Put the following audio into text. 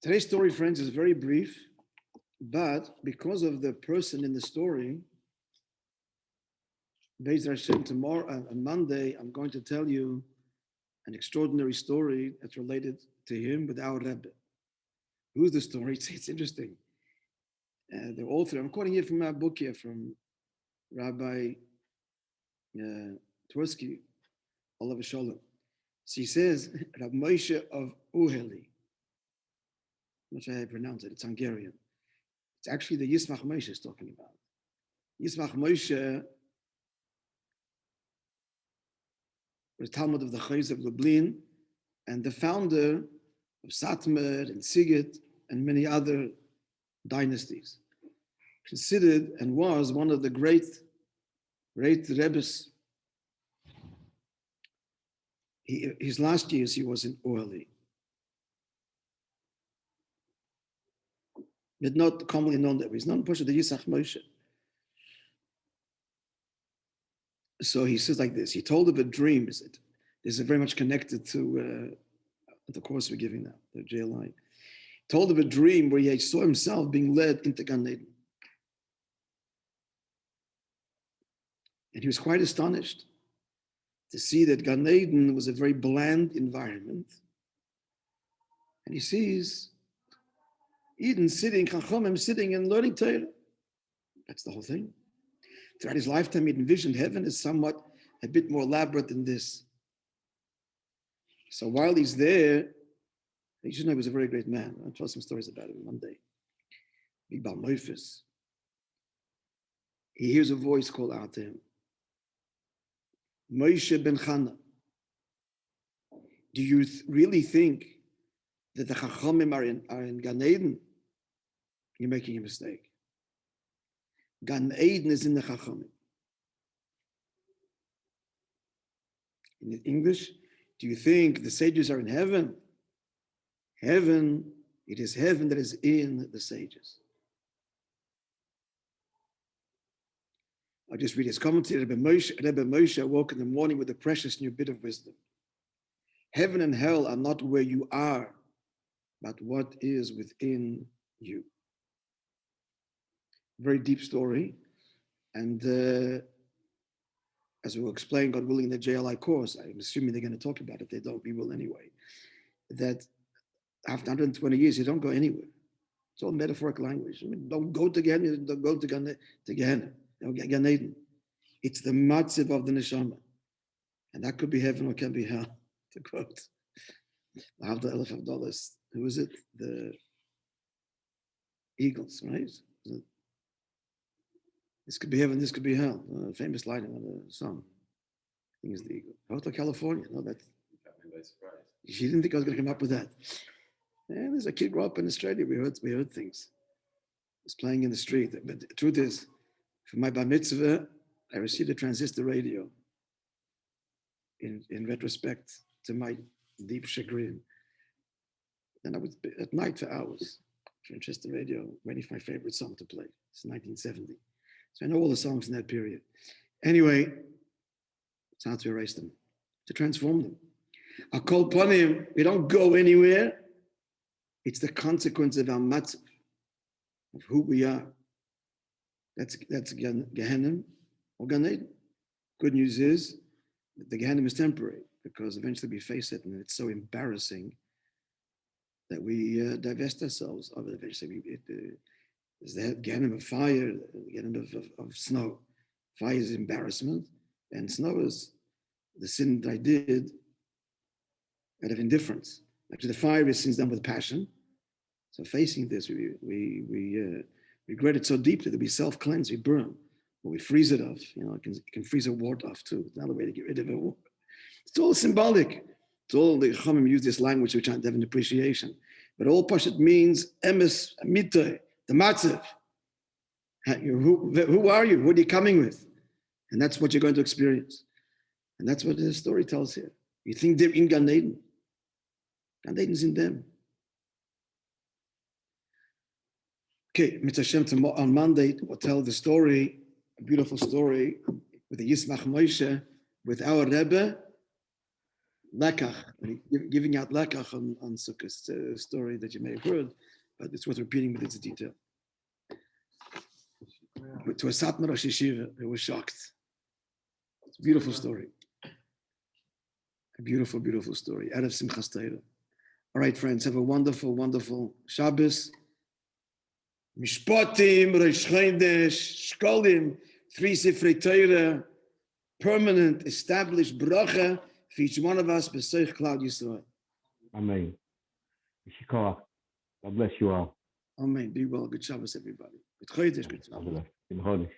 Today's story, friends, is very brief, but because of the person in the story, Be'ez Hashem, tomorrow, on Monday, I'm going to tell you an extraordinary story that's related to him with our Rebbe. Who's the story? It's interesting. The author, I'm quoting here from our book here, from Rabbi Twersky, Olav Sholem. So he says, Rabbi Moishe of Uheli. I'm not sure how I pronounce it. It's Hungarian. It's actually the Yismach Moishe is talking about. Yismach Moishe was Talmud of the Chayz of Lublin and the founder of Satmar and Sighet and many other dynasties. Considered and was one of the great Rebbes. His last years he was in Oheli. But not commonly known that way. He's known Pasha the Yisach Moshe. So he says like this. He told of a dream. This is very much connected to the course we're giving now, the JLI. Told of a dream where he saw himself being led into Gan Eden. And he was quite astonished to see that Gan Eden was a very bland environment. And he sees Eden sitting, Chachomim sitting and learning Torah. That's the whole thing. Throughout his lifetime, he envisioned heaven as somewhat a bit more elaborate than this. So while he's there, you should know he was a very great man. I'll tell some stories about him one day. Big Bal Moifes. He hears a voice call out to him. Moishe ben Chana, do you really think that the Chachamim are in Gan Eden? You're making a mistake. Gan Eden is in the Chachamim. In English, do you think the sages are in heaven? Heaven, it is heaven that is in the sages. I'll just read his commentary. Rabbi Moishe awoke in the morning with a precious new bit of wisdom. Heaven and hell are not where you are, but what is within you. Very deep story. And as we will explain, God willing, in the JLI course, I'm assuming they're going to talk about it. If they don't, we will anyway. That after 120 years, you don't go anywhere. It's all metaphorical language. I mean, don't go to Gehenna, don't go to Gehenna. Gan Eden. It's the matziv of the neshama, and that could be heaven or can be hell. To quote $1,000. Who is it? The Eagles, right? This could be heaven. This could be hell. Famous line on the song. I think it's the Eagle. Hotel California. No, that. Got me by surprise. She didn't think I was going to come up with that. And there's a kid grew up in Australia. We heard things. He was playing in the street. But the truth is, for my bar mitzvah, I received a transistor radio. In retrospect, to my deep chagrin. And I would be at night for hours, transistor radio, waiting for my favorite song to play. It's 1970. So I know all the songs in that period. Anyway, it's hard to erase them, to transform them. I call upon him, we don't go anywhere. It's the consequence of our matzav, of who we are. That's Gehenna or Gan Eden. Good news is that the Gehenna is temporary because eventually we face it, and it's so embarrassing that we divest ourselves of it eventually. There's the Gehenna of fire, the Gehenna of snow. Fire is embarrassment, and snow is the sin that I did out of indifference. Actually, the fire is sins done with passion. So facing this, we regret it so deeply that we self-cleanse, we burn, or we freeze it off. You can freeze a wart off too. It's another way to get rid of it. It's all symbolic. It's all the Chachamim use this language which I have an appreciation. But all Pashat means emes, mitay, the matzav. Who are you? What are you coming with? And that's what you're going to experience. And that's what the story tells here. You think they're in Gan Eden. Gan Eden's in them. Okay, Mitzvah Hashem, on Monday, we'll tell the story, a beautiful story with the Yismach Moishe, with our Rebbe, lekach, giving out lekach on Sukkot's story that you may have heard, but it's worth repeating with its detail. But to a Satmar Rosh Yeshiva, who was shocked. It's a beautiful story. A beautiful, beautiful story. Erev Simchas Torah. All right, friends, have a wonderful, wonderful Shabbos. Mishpatim, Rosh Chodesh, Shkolim, 3 Sifrei Torah, permanent, established bracha for each one of us, B'Seich Klal Yisrael. Amen. God bless you all. Amen. Be well. Good Shabbos, everybody. Good Chodesh, good Shabbos. Good Chodesh.